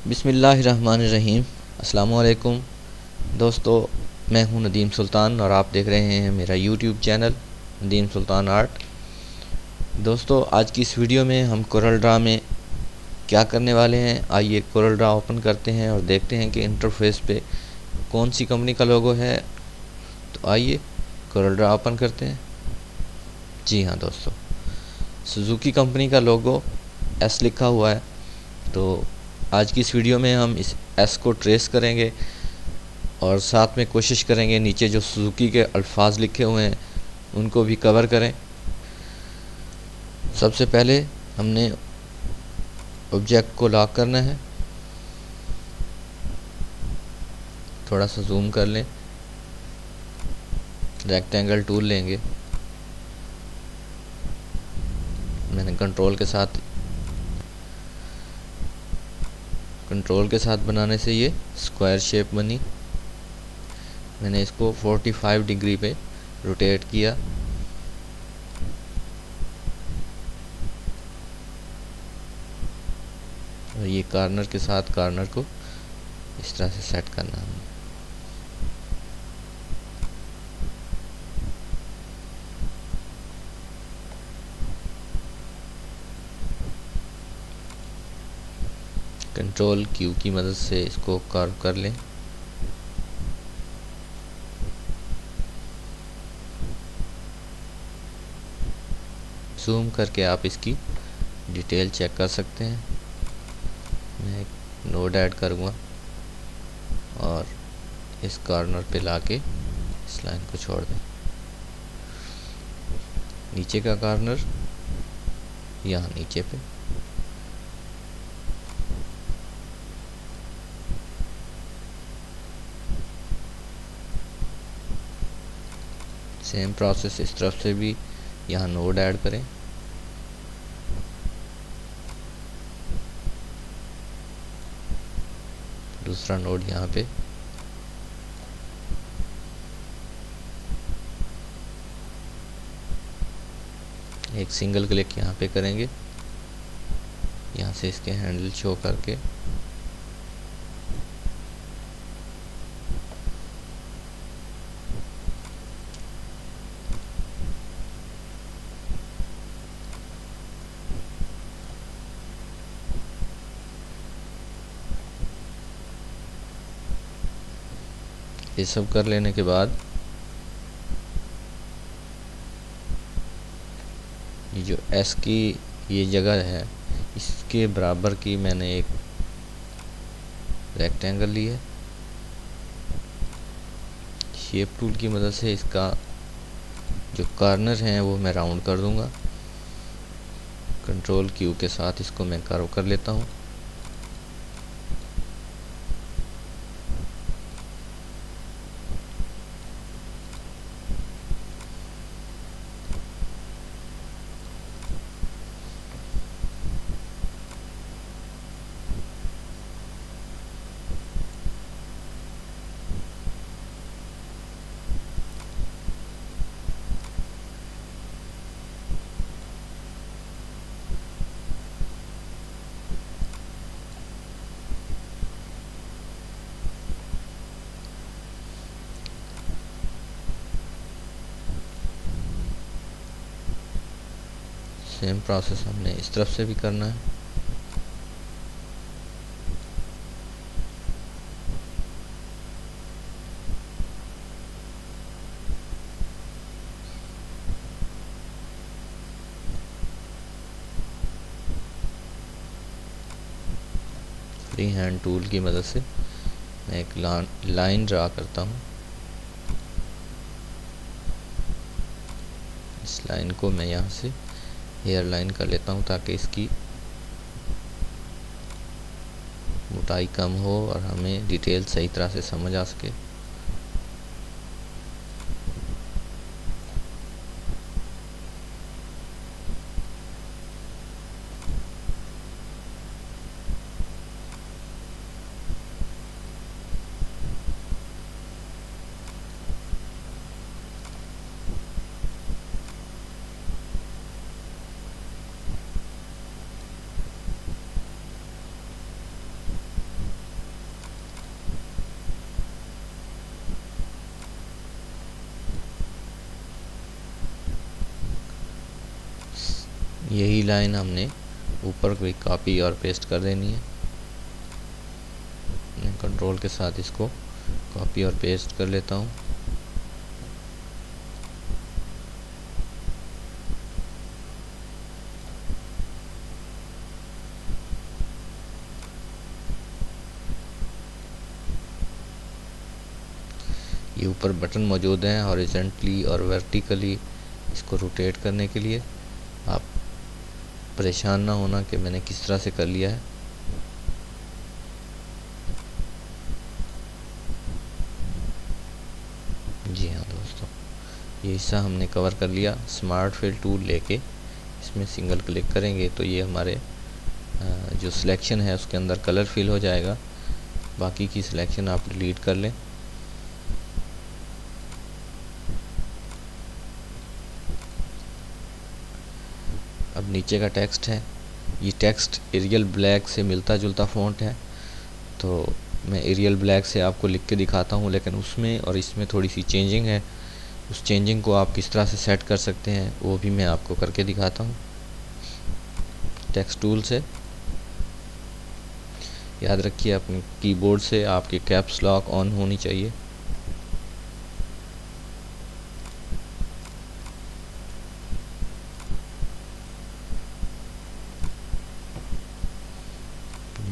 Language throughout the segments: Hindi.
बिस्मिल्लाहिर्रहमानिर्रहीम। अस्सलाम वालेकुम दोस्तों, मैं हूं नदीम सुल्तान और आप देख रहे हैं मेरा यूट्यूब चैनल नदीम सुल्तान आर्ट। दोस्तों, आज की इस वीडियो में हम कोरल ड्रा में क्या करने वाले हैं, आइए कोरल ड्रा ओपन करते हैं और देखते हैं कि इंटरफेस पे कौन सी कंपनी का लोगो है। तो आइए कोरल ड्रा ओपन करते हैं। जी हाँ दोस्तों, सुजुकी कंपनी का लोगो एस लिखा हुआ है। तो आज की इस वीडियो में हम इस एस को ट्रेस करेंगे और साथ में कोशिश करेंगे नीचे जो सुजुकी के अल्फाज लिखे हुए हैं उनको भी कवर करें। सबसे पहले हमने ऑब्जेक्ट को लॉक करना है। थोड़ा सा जूम कर लें, रेक्टेंगल टूल लेंगे। मैंने कंट्रोल के साथ बनाने से ये स्क्वायर शेप बनी। मैंने इसको 45 डिग्री पे रोटेट किया। और ये कॉर्नर के साथ कॉर्नर को इस तरह से सेट करना है। कंट्रोल क्यू की मदद से इसको कर्व कर लें। जूम करके आप इसकी डिटेल चेक कर सकते हैं। मैं एक नोड ऐड करूँगा और इस कॉर्नर पे लाके इस लाइन को छोड़ दें। नीचे का कॉर्नर यहाँ नीचे पे, सेम प्रोसेस इस तरफ से भी यहाँ नोड ऐड करें। दूसरा नोड यहाँ पे, एक सिंगल क्लिक यहाँ पे करेंगे। यहाँ से इसके हैंडल शो करके ये सब कर लेने के बाद ये जो एस की ये जगह है इसके बराबर की मैंने एक रेक्टेंगल ली है। शेप टूल की मदद से इसका जो कॉर्नर हैं वो मैं राउंड कर दूंगा। कंट्रोल क्यू के साथ इसको मैं कर्व कर लेता हूँ। सेम प्रोसेस हमने इस तरफ से भी करना है। फ्री हैंड टूल की मदद से मैं एक लाइन ड्रा करता हूँ। इस लाइन को मैं यहाँ से हेयर लाइन कर लेता हूँ ताकि इसकी मोटाई कम हो और हमें डिटेल सही तरह से समझ आ सके। यही लाइन हमने ऊपर भी कॉपी और पेस्ट कर देनी है। मैं कंट्रोल के साथ इसको कॉपी और पेस्ट कर लेता हूँ। ये ऊपर बटन मौजूद हैं हॉरिजॉन्टली और वर्टिकली इसको रोटेट करने के लिए। आप परेशान ना होना कि मैंने किस तरह से कर लिया है। जी हाँ दोस्तों, ये हिस्सा हमने कवर कर लिया। स्मार्ट फिल टूल लेके इसमें सिंगल क्लिक करेंगे तो ये हमारे जो सिलेक्शन है उसके अंदर कलर फिल हो जाएगा। बाकी की सिलेक्शन आप डिलीट कर लें। अब नीचे का टेक्स्ट है, ये टेक्स्ट एरियल ब्लैक से मिलता जुलता फ़ॉन्ट है, तो मैं एरियल ब्लैक से आपको लिख के दिखाता हूँ, लेकिन उसमें और इसमें थोड़ी सी चेंजिंग है। उस चेंजिंग को आप किस तरह से सेट कर सकते हैं वो भी मैं आपको करके दिखाता हूँ टेक्स्ट टूल से। याद रखिए अपने कीबोर्ड से आपके कैप्स लॉक ऑन होनी चाहिए।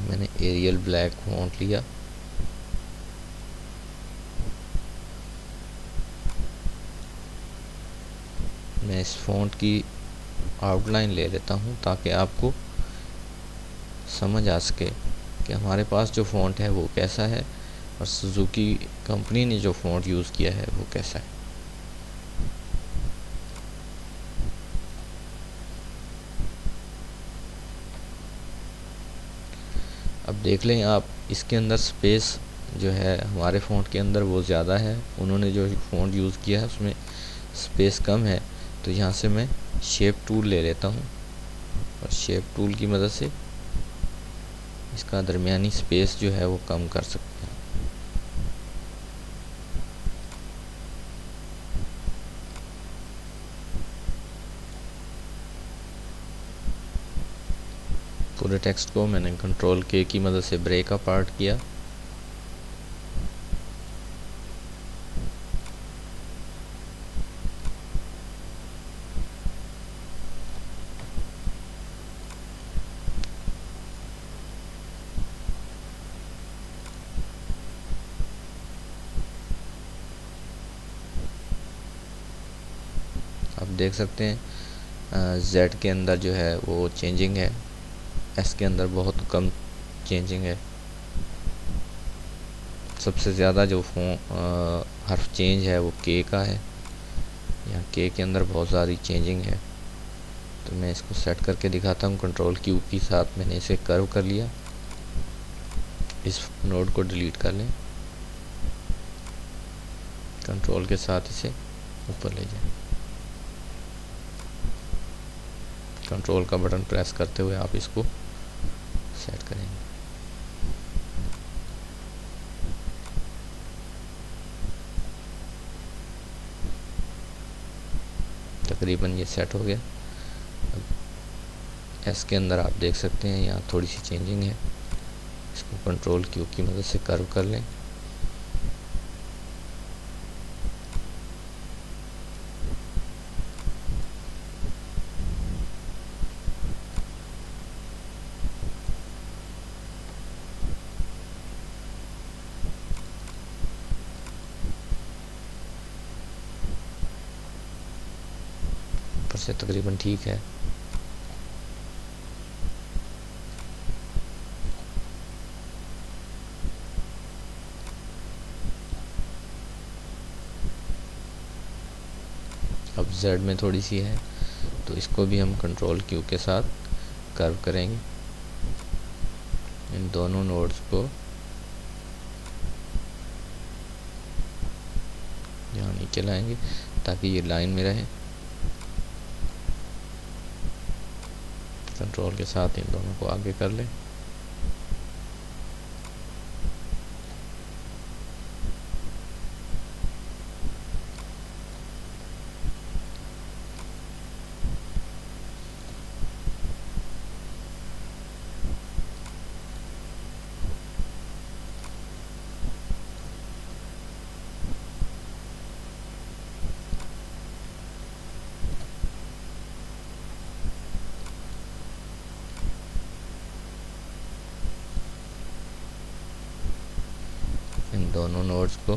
मैंने एरियल ब्लैक फ़ॉन्ट लिया। मैं इस फ़ॉन्ट की आउटलाइन ले लेता हूँ ताकि आपको समझ आ सके कि हमारे पास जो फ़ॉन्ट है वो कैसा है और सुजुकी कंपनी ने जो फ़ॉन्ट यूज़ किया है वो कैसा है। अब देख लें आप, इसके अंदर स्पेस जो है हमारे फ़ॉन्ट के अंदर वो ज़्यादा है। उन्होंने जो फ़ॉन्ट यूज़ किया है उसमें स्पेस कम है। तो यहाँ से मैं शेप टूल ले लेता हूँ और शेप टूल की मदद से इसका दरमियानी स्पेस जो है वो कम कर सकते हैं। पूरे टेक्स्ट को मैंने कंट्रोल के की मदद से ब्रेक अपार्ट किया। आप देख सकते हैं Z के अंदर जो है वो चेंजिंग है, S के अंदर बहुत कम चेंजिंग है। सबसे ज़्यादा जो हर्फ चेंज है वो K का है। यहाँ K के अंदर बहुत सारी चेंजिंग है। तो मैं इसको सेट करके दिखाता हूँ। कंट्रोल Q के साथ मैंने इसे कर्व कर लिया। इस नोड को डिलीट कर लें, कंट्रोल के साथ इसे ऊपर ले जाएं। कंट्रोल का बटन प्रेस करते हुए आप इसको सेट करेंगे। तकरीबन ये सेट हो गया। अब एस के अंदर आप देख सकते हैं यहाँ थोड़ी सी चेंजिंग है। इसको कंट्रोल क्यू की मदद से कर्व कर लें। ऊपर से तकरीबन ठीक है। अब Z में थोड़ी सी है तो इसको भी हम कंट्रोल क्यू के साथ कर्व करेंगे। इन दोनों नोड्स को यहाँ नीचे लाएंगे ताकि ये लाइन में रहे। कंट्रोल के साथ इन दोनों को आगे कर लें। इन दोनों नोड्स को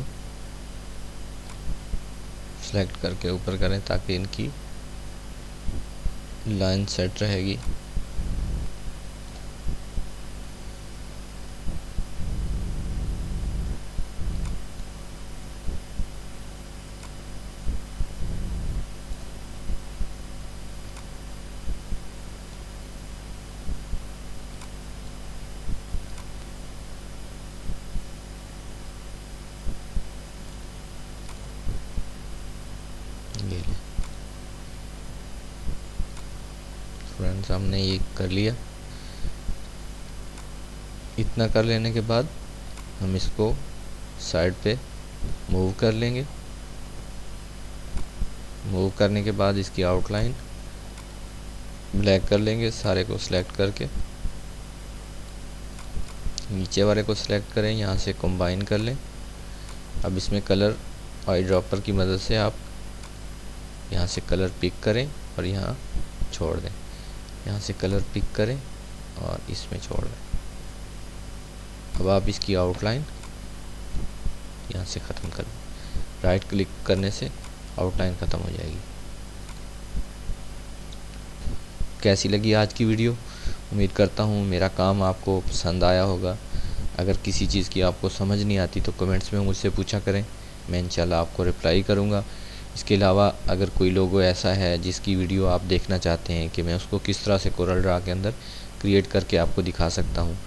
सेलेक्ट करके ऊपर करें ताकि इनकी लाइन सेट रहेगी। फ्रेंड्स, हमने ये कर लिया। इतना कर लेने के बाद हम इसको साइड पे मूव कर लेंगे। मूव करने के बाद इसकी आउटलाइन ब्लैक कर लेंगे। सारे को सिलेक्ट करके नीचे वाले को सिलेक्ट करें, यहाँ से कंबाइन कर लें। अब इसमें कलर आई ड्रॉपर की मदद से आप यहाँ से कलर पिक करें और यहाँ छोड़ दें। यहाँ से कलर पिक करें और इसमें छोड़ दें। अब आप इसकी आउटलाइन यहाँ से ख़त्म कर दें। राइट क्लिक करने से आउटलाइन ख़त्म हो जाएगी। कैसी लगी आज की वीडियो? उम्मीद करता हूँ मेरा काम आपको पसंद आया होगा। अगर किसी चीज़ की आपको समझ नहीं आती तो कमेंट्स में मुझसे पूछा करें, मैं इंशाल्लाह आपको रिप्लाई करूँगा। इसके अलावा अगर कोई लोगो ऐसा है जिसकी वीडियो आप देखना चाहते हैं कि मैं उसको किस तरह से कोरल ड्रा के अंदर क्रिएट करके आपको दिखा सकता हूँ,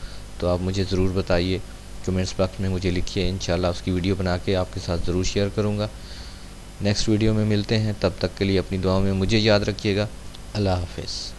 तो आप मुझे ज़रूर बताइए, कमेंट्स बॉक्स में मुझे लिखिए। इंशाल्लाह उसकी वीडियो बना के आपके साथ ज़रूर शेयर करूँगा। नेक्स्ट वीडियो में मिलते हैं, तब तक के लिए अपनी दुआओं में मुझे याद रखिएगा। अल्लाह हाफ़िज़।